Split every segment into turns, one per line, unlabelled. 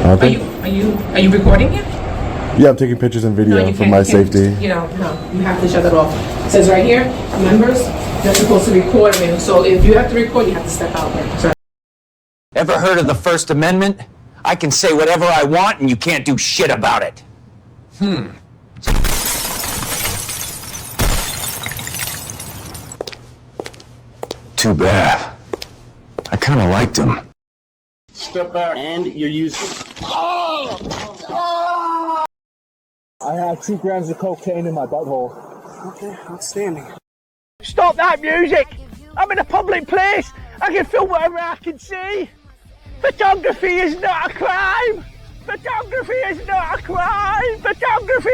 Okay.
Are you recording it?
Yeah, I'm taking pictures and video for my safety.
You know, no, you have to shut that off. It says right here, members, they're supposed to record me. So if you have to record, you have to step out there. Sorry.
Ever heard of the First Amendment? I can say whatever I want and you can't do shit about it. Too bad. I kind of liked him.
Step back. And you're using...
I have 2 grams of cocaine in my butthole.
Okay, outstanding.
Stop that music! I'm in a public place! I can film whatever I can see! Photography is not a crime! Photography is not a crime! Photography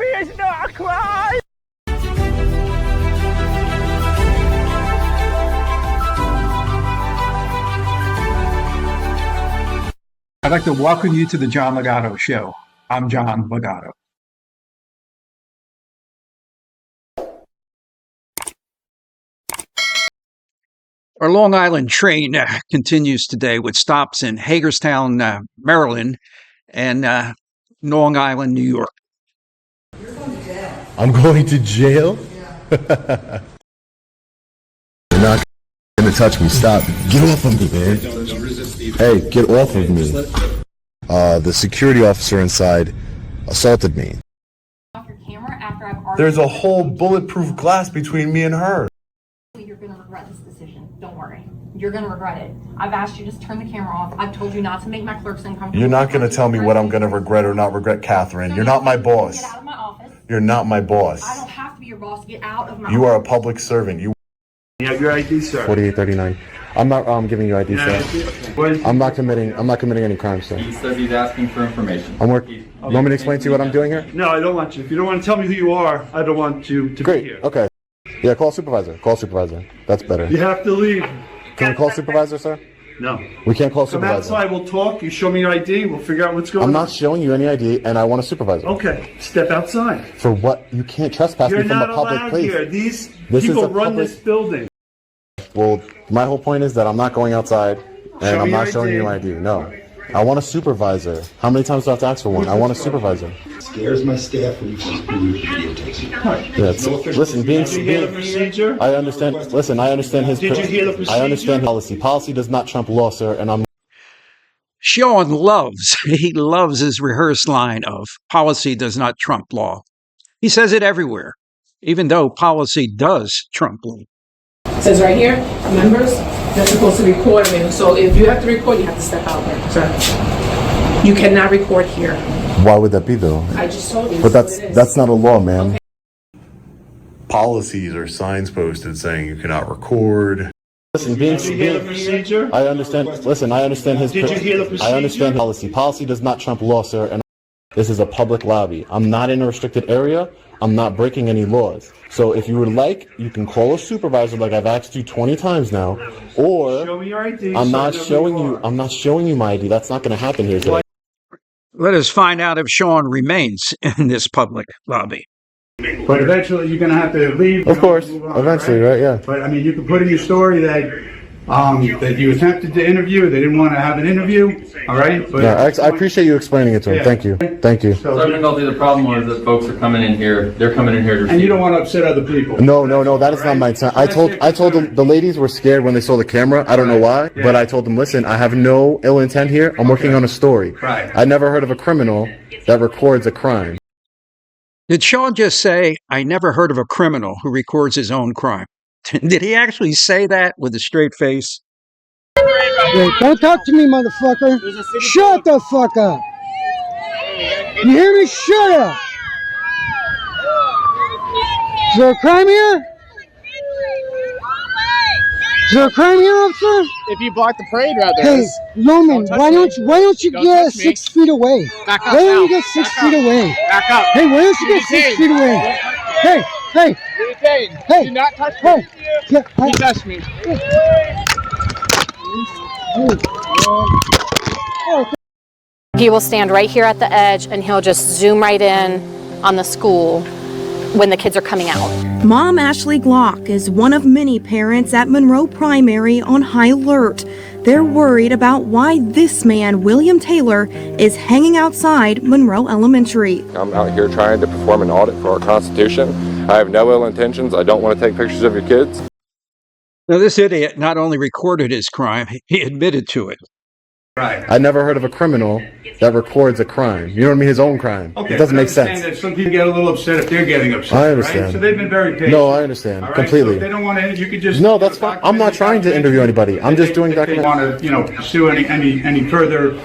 is not a crime!
I'd like to welcome you to the John Legato Show. I'm John Legato. Our Long Island train continues today with stops in Hagerstown, Maryland, and Long Island, New York.
I'm going to jail? You're not gonna touch me. Stop. Get off of me, man. Hey, get off of me. The security officer inside assaulted me.
There's a whole bulletproof glass between me and her.
You're going to regret this decision. Don't worry. You're going to regret it. I've asked you to turn the camera off. I've told you not to make my clerks uncomfortable.
You're not going to tell me what I'm going to regret or not regret, Catherine. You're not my boss.
Get out of my office.
You're not my boss.
I don't have to be your boss. Get out of my
You
office.
are a public servant. You
have your ID, sir.
4839. I'm not giving you ID, sir. I'm not committing any crime, sir.
He says he's asking for information.
I'm working. You want me to explain to you what I'm doing here?
No, I don't want you. If you don't want to tell me who you are, I don't want you to
Great.
be here.
Okay. Yeah, call supervisor. Call supervisor. That's better.
You have to leave.
Can we call supervisor, sir?
No.
We can't call
Come
supervisor.
outside, we'll talk. You show me your ID, we'll figure out what's going on.
I'm not showing you any ID, and I want a supervisor.
Okay, step outside.
For what? You can't trespass
You're
me from a
not
public
allowed
place.
here. These
This is
people
a
run
public-
this building.
Well, my whole point is that I'm not going outside, and
Show
I'm
me
not
your
showing
ID.
you my ID. No. I want a supervisor. How many times do I have to ask for one? I want a supervisor.
Scares my staff when you videotape.
Yeah, listen,
Did you hear the procedure?
I understand. Listen, I understand his.
Did you hear the procedure?
I understand policy. Policy does not trump law, sir, and I'm.
Sean he loves his rehearsed line of policy does not trump law. He says it everywhere, even though policy does trump law.
It says right here, members, they're supposed to record me. So if you have to record, you have to step out there. Sorry. You cannot record here.
Why would that be though?
I just told you.
But that's not a law, man.
Okay.
policies or signs posted saying you cannot record.
Listen,
Did you hear the procedure?
I understand. Listen, I understand his.
Did you hear the procedure?
I understand policy. Policy does not trump law, sir. And this is a public lobby. I'm not in a restricted area. I'm not breaking any laws. So if you would like, you can call a supervisor, like I've asked you 20 times now, or
Show me your ID.
I'm not showing you. I'm not showing you my ID. That's not going to happen here today.
Let us find out if Sean remains in this public lobby.
But eventually you're going to have to leave.
Of course,
move on,
eventually, right? Yeah.
But I mean, you can put in your story that you attempted to interview, they didn't want to have an interview, all right? But
Yeah, I appreciate you explaining it to him.
Yeah.
Thank you. Thank you.
So difficulty, the problem was that folks are coming in here, they're coming in here to
And
receive.
you don't want to upset other people.
No, that is not my intent. I told the ladies were scared when they saw the camera. I don't know why, but I told them, listen, I have no ill intent here. I'm working on a story.
Right.
I never heard of a criminal that records a crime.
Did Sean just say, I never heard of a criminal who records his own crime? Did he actually say that with a straight face?
Hey, don't talk to me, motherfucker. Shut the fuck up. You hear me? Shut up. Is there a crime here? Is there a crime here, officer?
If you block the parade route, there
Hey,
is.
Loman, why don't you
Don't
get
touch me.
6 feet away?
Back up
Why don't
now.
you get 6
Back
feet
up.
away?
Back up.
Hey, why don't you get 6
detained.
feet away? Hey, hey,
You're detained.
hey.
Do not touch
hey.
me.
Yeah,
You touch me.
He will stand right here at the edge and he'll just zoom right in on the school when the kids are coming out.
Mom Ashley Glock is one of many parents at Monroe Primary on high alert. They're worried about why this man, William Taylor, is hanging outside Monroe Elementary.
I'm out here trying to perform an audit for our Constitution. I have no ill intentions. I don't want to take pictures of your kids.
Now, this idiot not only recorded his crime, he admitted to it.
Right.
I never heard of a criminal that records a crime. You know what I mean? His own crime.
Okay,
it doesn't
but
make sense.
That some people get a little upset if they're getting upset.
I understand.
Right? So they've been very patient.
No, I understand completely.
So if they don't want to, you could just.
No, that's fine. I'm not trying to interview anybody. I'm just doing
documentation. If they want to, pursue any further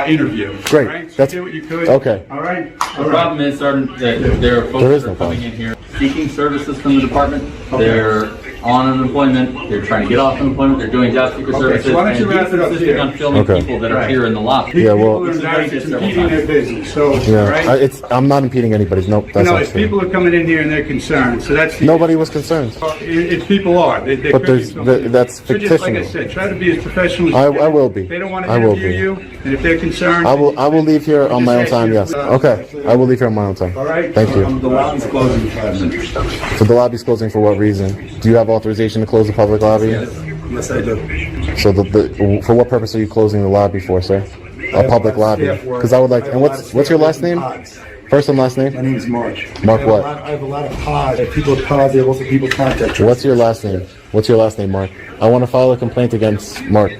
interview.
Great.
Right? So
That's
do what you could.
okay.
All right.
The problem is, sir, that there are folks
There is
that
no
are coming
problem.
in here seeking services from the department.
Okay.
They're on unemployment. They're trying to get off unemployment. They're doing job seeker services.
So why don't you wrap it up
insisting
here?
on filming
Okay.
people that are
Right.
here in the lobby.
Yeah, well-
People are embarrassed. It's impeding their business. So,
Yeah,
right.
I'm not impeding anybody's. Nope, that's not
If
true.
people are coming in here and they're concerned, so that's the.
Nobody was concerned.
If people are, they
But there's that's
So just like I
fictional.
said, try to be as professional as you
I
can.
will be.
If they don't want to
I will
interview
be.
you, and if they're concerned.
I will leave here on my own time. Yes. Okay. I will leave here on my own time.
All right.
Thank you.
The lobby's closing in 5 minutes.
So the lobby's closing for what reason? Do you have authorization to close the public lobby?
Yes, I do.
So for what purpose are you closing the lobby for, sir? A public lobby? Because I would like. And what's your last name? First and last name?
My name is Mark.
Mark what?
I have a lot of pods. People with pods, they have also people contact you.
What's your last name? What's your last name, Mark? I want to file a complaint against Mark.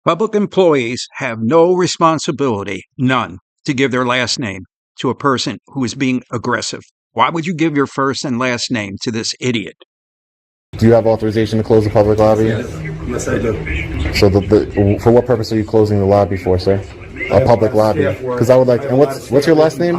Public employees have no responsibility, none, to give their last name to a person who is being aggressive. Why would you give your first and last name to this idiot?
Do you have authorization to close the public lobby?
Yes, I do.
So for what purpose are you closing the lobby for, sir? A public lobby? Because I would like. And what's your last name?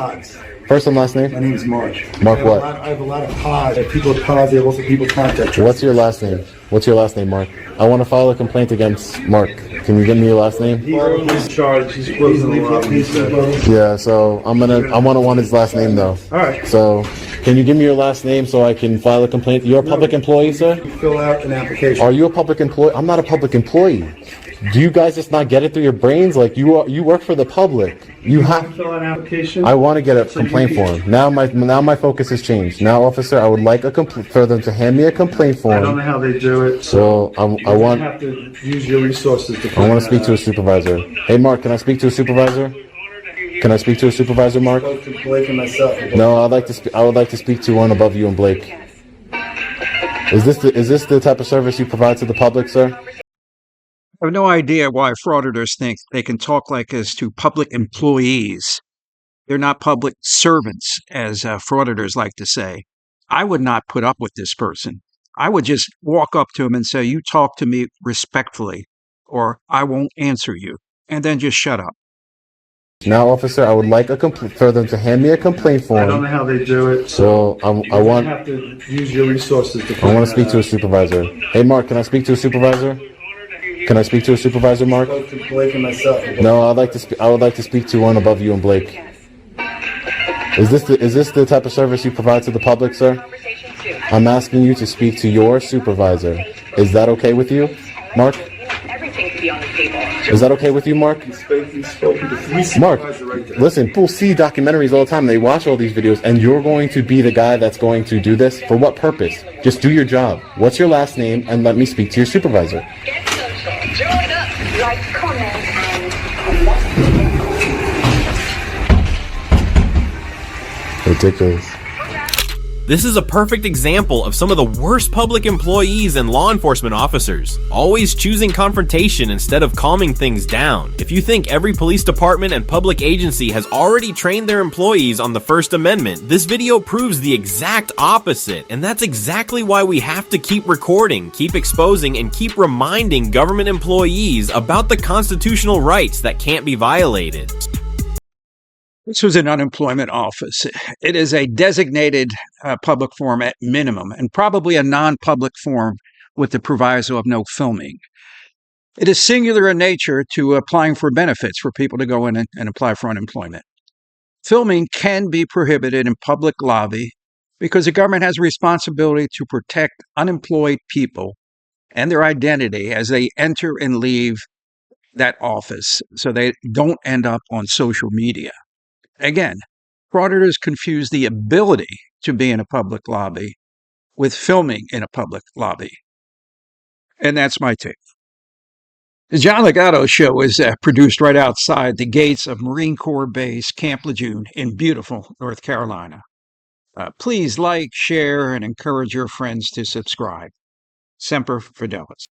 First and last name?
My name is Mark.
Mark what?
I have a lot of pods. People with pods, they have also people contact you.
What's your last name? What's your last name, Mark? I want to file a complaint against Mark. Can you give me your last name?
He's charged. He's closing the lobby.
Yeah, so I want to want his last name though.
All right.
So, can you give me your last name so I can file a complaint? You're a public employee, sir?
Fill out an application.
Are you a public employee? I'm not a public employee. Do you guys just not get it through your brains? Like you work for the public. You have.
Fill out an application.
I want to get a complaint form. Now my focus has changed. Now, officer, I would like for them to hand me a complaint form.
I don't know how they do it.
So I want.
You have to use your resources to.
I want to speak to a supervisor. Hey, Mark, can I speak to a supervisor? Can I speak to a supervisor, Mark?
Blake and myself.
No, I would like to speak to one above you and Blake. Is this the type of service you provide to the public, sir?
I have no idea why frauditors think they can talk like this to public employees. They're not public servants, as frauditors like to say. I would not put up with this person. I would just walk up to him and say, you talk to me respectfully, or I won't answer you, and then just shut up.
Now, officer, I would like for them to hand me a complaint form.
I don't know how they do it.
So I want.
You have to use your resources to.
I want to speak to a supervisor. Hey, Mark, can I speak to a supervisor? Can I speak to a supervisor, Mark?
Blake and myself.
No, I would like to speak to one above you and Blake. Is this the type of service you provide to the public, sir? I'm asking you to speak to your supervisor. Is that okay with you, Mark? Is that okay with you, Mark? Mark, listen, people see documentaries all the time. They watch all these videos, and you're going to be the guy that's going to do this? For what purpose? Just do your job. What's your last name? And let me speak to your supervisor.
Join up, like, comment, and
Ridiculous.
This is a perfect example of some of the worst public employees and law enforcement officers, always choosing confrontation instead of calming things down. If you think every police department and public agency has already trained their employees on the First Amendment, this video proves the exact opposite, and that's exactly why we have to keep recording, keep exposing, and keep reminding government employees about the constitutional rights that can't be violated.
This was an unemployment office. It is a designated public forum at minimum, and probably a non-public forum with the proviso of no filming. It is singular in nature to applying for benefits for people to go in and apply for unemployment. Filming can be prohibited in public lobby because the government has a responsibility to protect unemployed people and their identity as they enter and leave that office so they don't end up on social media. Again, frauditors confuse the ability to be in a public lobby with filming in a public lobby. And that's my take. The John Legato Show is produced right outside the gates of Marine Corps Base Camp Lejeune in beautiful North Carolina. Please like, share, and encourage your friends to subscribe. Semper Fidelis.